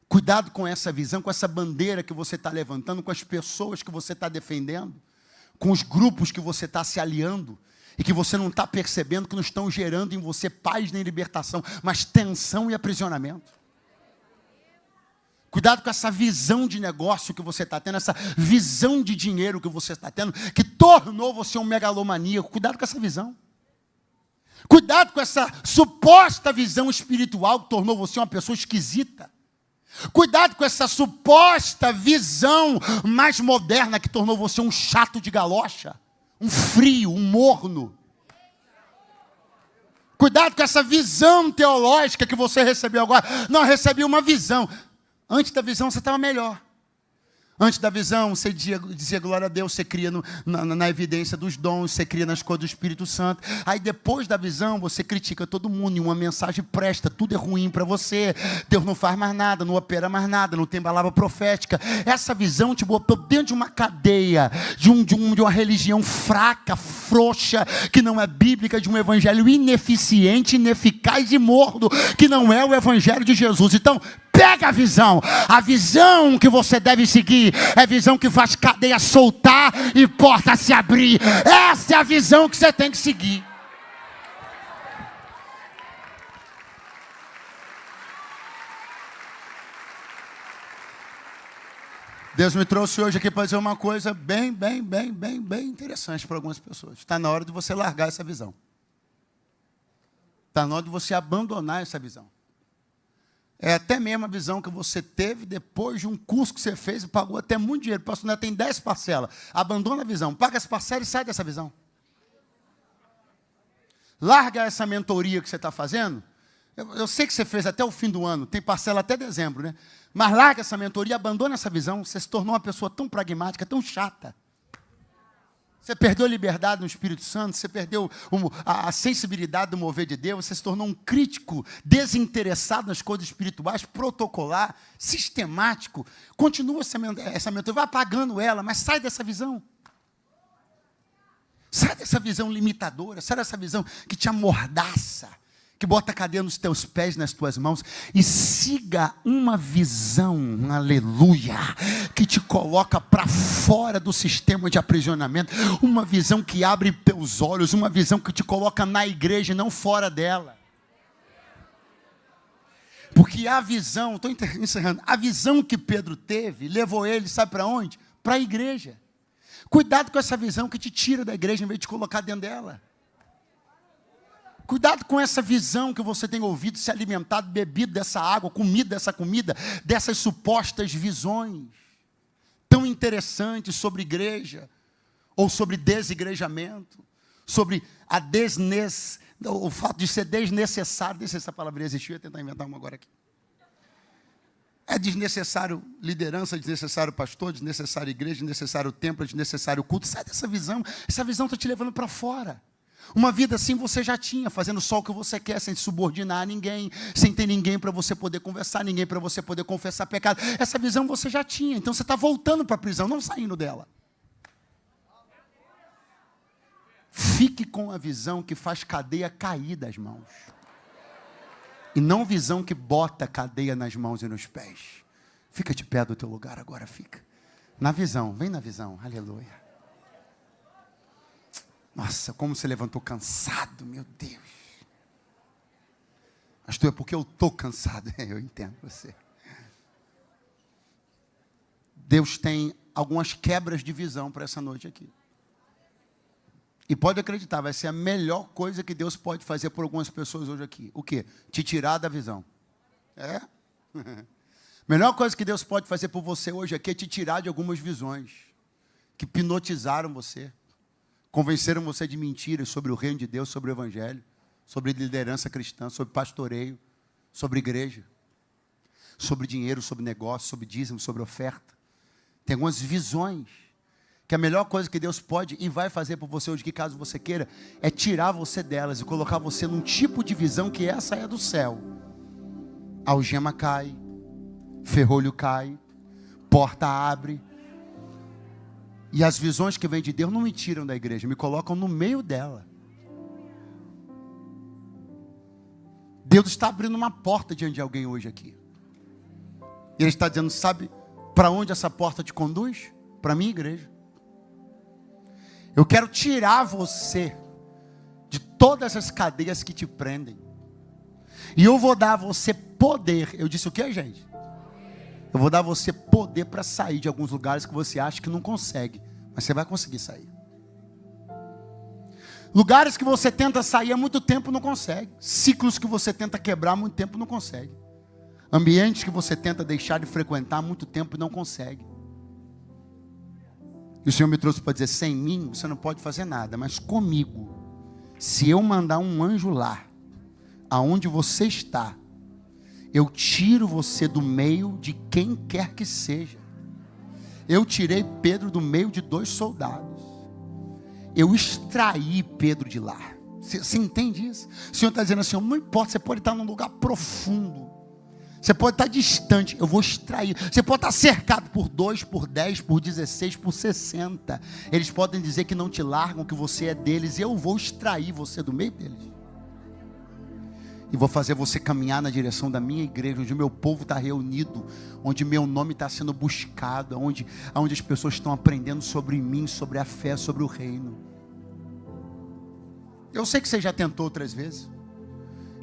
Cuidado com essa visão, com essa bandeira que você está levantando, com as pessoas que você está defendendo, com os grupos que você está se aliando, e que você não está percebendo que não estão gerando em você paz nem libertação, mas tensão e aprisionamento. Cuidado com essa visão de negócio que você está tendo, essa visão de dinheiro que você está tendo, que tornou você um megalomaníaco. Cuidado com essa visão. Cuidado com essa suposta visão espiritual que tornou você uma pessoa esquisita. Cuidado com essa suposta visão mais moderna que tornou você um chato de galocha, um frio, um morno. Cuidado com essa visão teológica que você recebeu agora. Não, eu recebi uma visão. Antes da visão você estava melhor. Antes da visão, você dizia glória a Deus, você cria na evidência dos dons, você cria nas coisas do Espírito Santo. Aí depois da visão, você critica todo mundo, e uma mensagem presta, tudo é ruim para você. Deus não faz mais nada, não opera mais nada, não tem palavra profética. Essa visão te botou dentro de uma cadeia, de uma religião fraca, frouxa, que não é bíblica, de um evangelho ineficiente, ineficaz e morno, que não é o evangelho de Jesus. Então, pega a visão que você deve seguir é a visão que faz cadeia soltar e porta se abrir. Essa é a visão que você tem que seguir. Deus me trouxe hoje aqui para dizer uma coisa bem interessante para algumas pessoas. Está na hora de você largar essa visão. Está na hora de você abandonar essa visão. É até mesmo a visão que você teve depois de um curso que você fez e pagou até muito dinheiro. O pastor Neto tem 10 parcelas. Abandona a visão, paga as parcelas e sai dessa visão. Larga essa mentoria que você está fazendo. Eu sei que você fez até o fim do ano, tem parcela até dezembro, né? Mas larga essa mentoria, abandona essa visão. Você se tornou uma pessoa tão pragmática, tão chata. Você perdeu a liberdade no Espírito Santo, você perdeu a sensibilidade do mover de Deus, você se tornou um crítico desinteressado nas coisas espirituais, protocolar, sistemático. Continua essa mentoria, vai apagando ela, mas sai dessa visão. Sai dessa visão limitadora, sai dessa visão que te amordaça, que bota a cadeia nos teus pés, nas tuas mãos, e siga uma visão, aleluia, que te coloca para fora do sistema de aprisionamento, uma visão que abre teus olhos, uma visão que te coloca na igreja e não fora dela. Porque a visão, estou encerrando, a visão que Pedro teve, levou ele, sabe para onde? Para a igreja. Cuidado com essa visão que te tira da igreja em vez de te colocar dentro dela. Cuidado com essa visão que você tem ouvido, se alimentado, bebido dessa água, comido dessa comida, dessas supostas visões tão interessantes sobre igreja, ou sobre desigrejamento, sobre o fato de ser desnecessário. Deixa essa palavra existir, eu ia tentar inventar uma agora aqui. É desnecessário liderança, desnecessário pastor, desnecessário igreja, desnecessário templo, desnecessário culto. Sai dessa visão, essa visão está te levando para fora. Uma vida assim você já tinha, fazendo só o que você quer, sem se subordinar a ninguém, sem ter ninguém para você poder conversar, ninguém para você poder confessar pecado. Essa visão você já tinha, então você está voltando para a prisão, não saindo dela. Fique com a visão que faz cadeia cair das mãos. E não visão que bota cadeia nas mãos e nos pés. Fica de pé do teu lugar agora, fica. Na visão, vem na visão, aleluia. Nossa, como você levantou cansado, meu Deus. Pastor, é porque eu estou cansado. Eu entendo você. Deus tem algumas quebras de visão para essa noite aqui. E pode acreditar, vai ser a melhor coisa que Deus pode fazer por algumas pessoas hoje aqui. O quê? Te tirar da visão. É? Melhor coisa que Deus pode fazer por você hoje aqui é te tirar de algumas visões que hipnotizaram você. Convenceram você de mentiras sobre o reino de Deus, sobre o evangelho, sobre liderança cristã, sobre pastoreio, sobre igreja, sobre dinheiro, sobre negócio, sobre dízimo, sobre oferta. Tem algumas visões que a melhor coisa que Deus pode e vai fazer por você hoje, que caso você queira, é tirar você delas e colocar você num tipo de visão que essa é do céu. Algema cai, ferrolho cai, porta abre. E as visões que vêm de Deus não me tiram da igreja, me colocam no meio dela. Deus está abrindo uma porta diante de alguém hoje aqui. E Ele está dizendo, sabe para onde essa porta te conduz? Para a minha igreja. Eu quero tirar você de todas as cadeias que te prendem. E eu vou dar a você poder. Eu disse o que, gente? Eu vou dar a você poder para sair de alguns lugares que você acha que não consegue. Mas você vai conseguir sair. Lugares que você tenta sair há muito tempo não consegue. Ciclos que você tenta quebrar há muito tempo não consegue. Ambientes que você tenta deixar de frequentar há muito tempo não consegue. E o Senhor me trouxe para dizer, sem mim você não pode fazer nada. Mas comigo, se eu mandar um anjo lá, aonde você está, eu tiro você do meio de quem quer que seja. Eu tirei Pedro do meio de 2 soldados. Eu extraí Pedro de lá. Você entende isso? O Senhor está dizendo assim, não importa, você pode estar num lugar profundo. Você pode estar distante, eu vou extrair. Você pode estar cercado por 2, por 10, por 16, por 60. Eles podem dizer que não te largam, que você é deles. Eu vou extrair você do meio deles. E vou fazer você caminhar na direção da minha igreja, onde o meu povo está reunido, onde meu nome está sendo buscado, onde as pessoas estão aprendendo sobre mim, sobre a fé, sobre o reino. Eu sei que você já tentou outras vezes.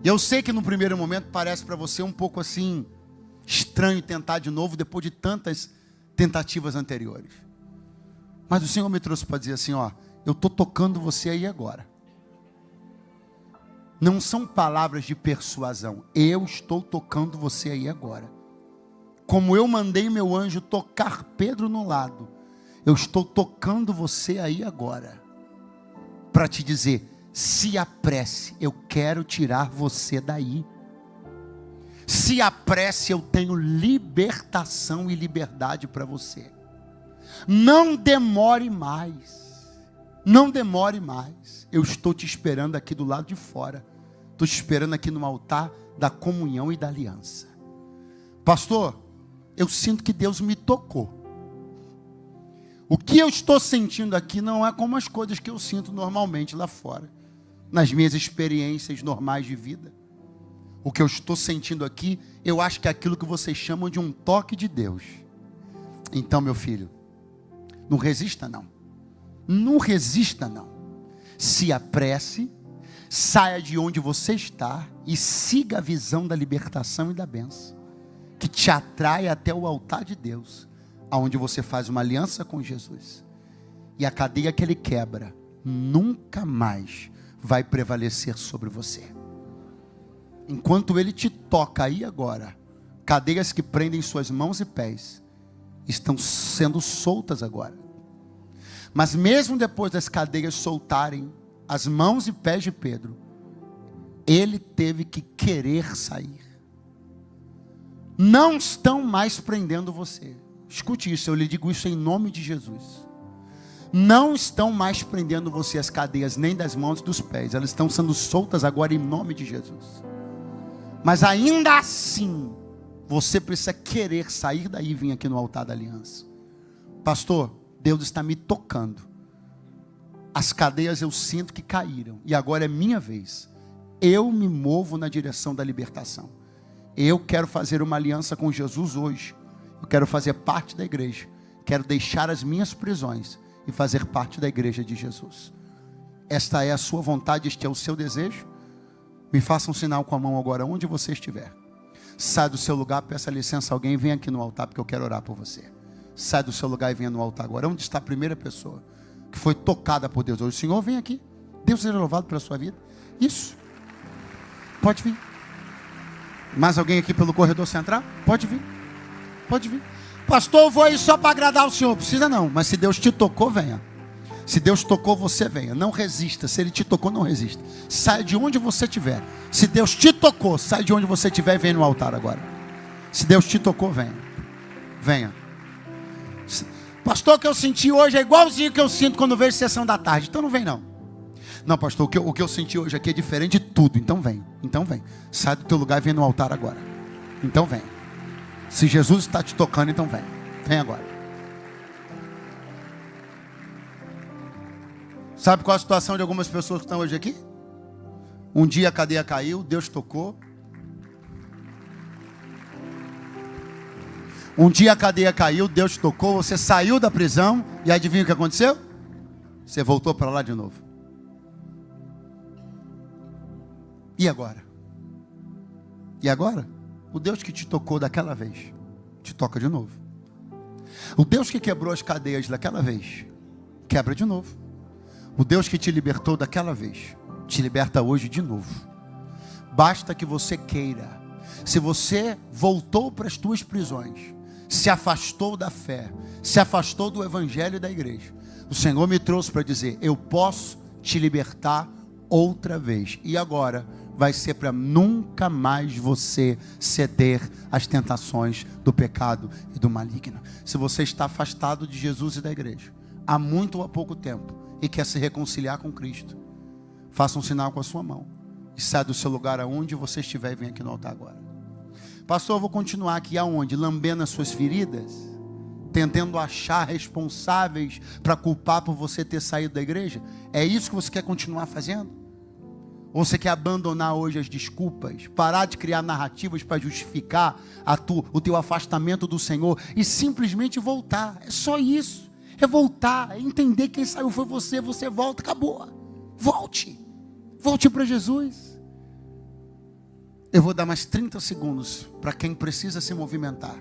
E eu sei que no primeiro momento parece para você um pouco assim, estranho tentar de novo, depois de tantas tentativas anteriores. Mas o Senhor me trouxe para dizer assim, ó, eu estou tocando você aí agora. Não são palavras de persuasão. Eu estou tocando você aí agora. Como eu mandei meu anjo tocar Pedro no lado, eu estou tocando você aí agora. Para te dizer, se apresse, eu quero tirar você daí. Se apresse, eu tenho libertação e liberdade para você. Não demore mais. Não demore mais. Eu estou te esperando aqui do lado de fora. Estou te esperando aqui no altar da comunhão e da aliança. Pastor, eu sinto que Deus me tocou. O que eu estou sentindo aqui não é como as coisas que eu sinto normalmente lá fora, nas minhas experiências normais de vida. O que eu estou sentindo aqui, eu acho que é aquilo que vocês chamam de um toque de Deus. Então, meu filho, não resista não. Não resista não. Se apresse, saia de onde você está e siga a visão da libertação e da bênção, que te atrai até o altar de Deus, aonde você faz uma aliança com Jesus. E a cadeia que Ele quebra, nunca mais vai prevalecer sobre você. Enquanto Ele te toca aí agora, cadeias que prendem suas mãos e pés, estão sendo soltas agora. Mas mesmo depois das cadeias soltarem as mãos e pés de Pedro, ele teve que querer sair. Não estão mais prendendo você. Escute isso, eu lhe digo isso em nome de Jesus. Não estão mais prendendo você as cadeias, nem das mãos e dos pés. Elas estão sendo soltas agora em nome de Jesus. Mas ainda assim, você precisa querer sair daí e vir aqui no altar da aliança. Pastor, Deus está me tocando. As cadeias eu sinto que caíram. E agora é minha vez. Eu me movo na direção da libertação. Eu quero fazer uma aliança com Jesus hoje. Eu quero fazer parte da igreja. Quero deixar as minhas prisões e fazer parte da igreja de Jesus. Esta é a sua vontade, este é o seu desejo. Me faça um sinal com a mão agora, onde você estiver. Sai do seu lugar, peça licença a alguém, vem aqui no altar, porque eu quero orar por você. Sai do seu lugar e venha no altar agora. Onde está a primeira pessoa que foi tocada por Deus hoje? O Senhor, vem aqui. Deus seja louvado pela sua vida. Isso. Pode vir. Mais alguém aqui pelo corredor central? Pode vir. Pode vir. Pastor, eu vou aí só para agradar o Senhor. Precisa não, mas se Deus te tocou, venha. Se Deus tocou você, venha. Não resista. Se Ele te tocou, não resista. Sai de onde você estiver. Se Deus te tocou, sai de onde você estiver e vem no altar agora. Se Deus te tocou, venha. Venha. Pastor, o que eu senti hoje é igualzinho que eu sinto quando vejo sessão da tarde. Então não vem não. Não, pastor, o que eu senti hoje aqui é diferente de tudo. Então vem. Então vem. Sai do teu lugar e vem no altar agora. Então vem. Se Jesus está te tocando, então vem. Vem agora. Sabe qual a situação de algumas pessoas que estão hoje aqui? Um dia a cadeia caiu, Deus tocou. Um dia a cadeia caiu, Deus tocou, você saiu da prisão e adivinha o que aconteceu? Você voltou para lá de novo. E agora? E agora? O Deus que te tocou daquela vez, te toca de novo. O Deus que quebrou as cadeias daquela vez, quebra de novo. O Deus que te libertou daquela vez, te liberta hoje de novo. Basta que você queira. Se você voltou para as tuas prisões, se afastou da fé, se afastou do evangelho e da igreja, o Senhor me trouxe para dizer, eu posso te libertar outra vez. E agora vai ser para nunca mais você ceder às tentações do pecado e do maligno. Se você está afastado de Jesus e da igreja, há muito ou há pouco tempo, e quer se reconciliar com Cristo, faça um sinal com a sua mão e sai do seu lugar aonde você estiver e vem aqui no altar agora. Pastor, eu vou continuar aqui aonde? Lambendo as suas feridas? Tentando achar responsáveis para culpar por você ter saído da igreja? É isso que você quer continuar fazendo? Ou você quer abandonar hoje as desculpas, parar de criar narrativas para justificar o teu afastamento do Senhor e simplesmente voltar? É só isso. É voltar, é entender quem saiu foi você, você volta, acabou. Volte para Jesus. Eu vou dar mais 30 segundos para quem precisa se movimentar.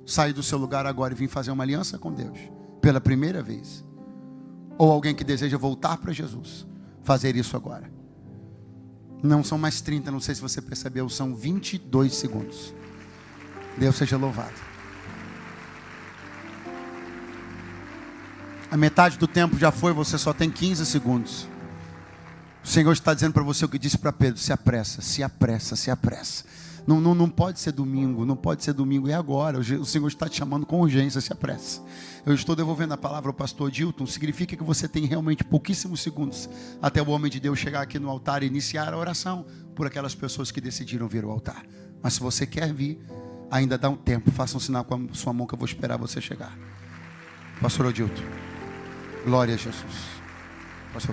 sair do seu lugar agora e vir fazer uma aliança com Deus, pela primeira vez. Ou alguém que deseja voltar para Jesus, fazer isso agora. Não são mais 30, não sei se você percebeu, são 22 segundos. Deus seja louvado. A metade do tempo já foi, você só tem 15 segundos. O Senhor está dizendo para você o que disse para Pedro: se apressa, se apressa, se apressa. Não pode ser domingo, não pode ser domingo, é agora. O Senhor está te chamando com urgência, se apressa. Eu estou devolvendo a palavra ao pastor Dilton. Significa que você tem realmente pouquíssimos segundos até o homem de Deus chegar aqui no altar e iniciar a oração por aquelas pessoas que decidiram vir ao altar. Mas se você quer vir, ainda dá um tempo. Faça um sinal com a sua mão que eu vou esperar você chegar. Pastor Odilton. Glória a Jesus. Pastor.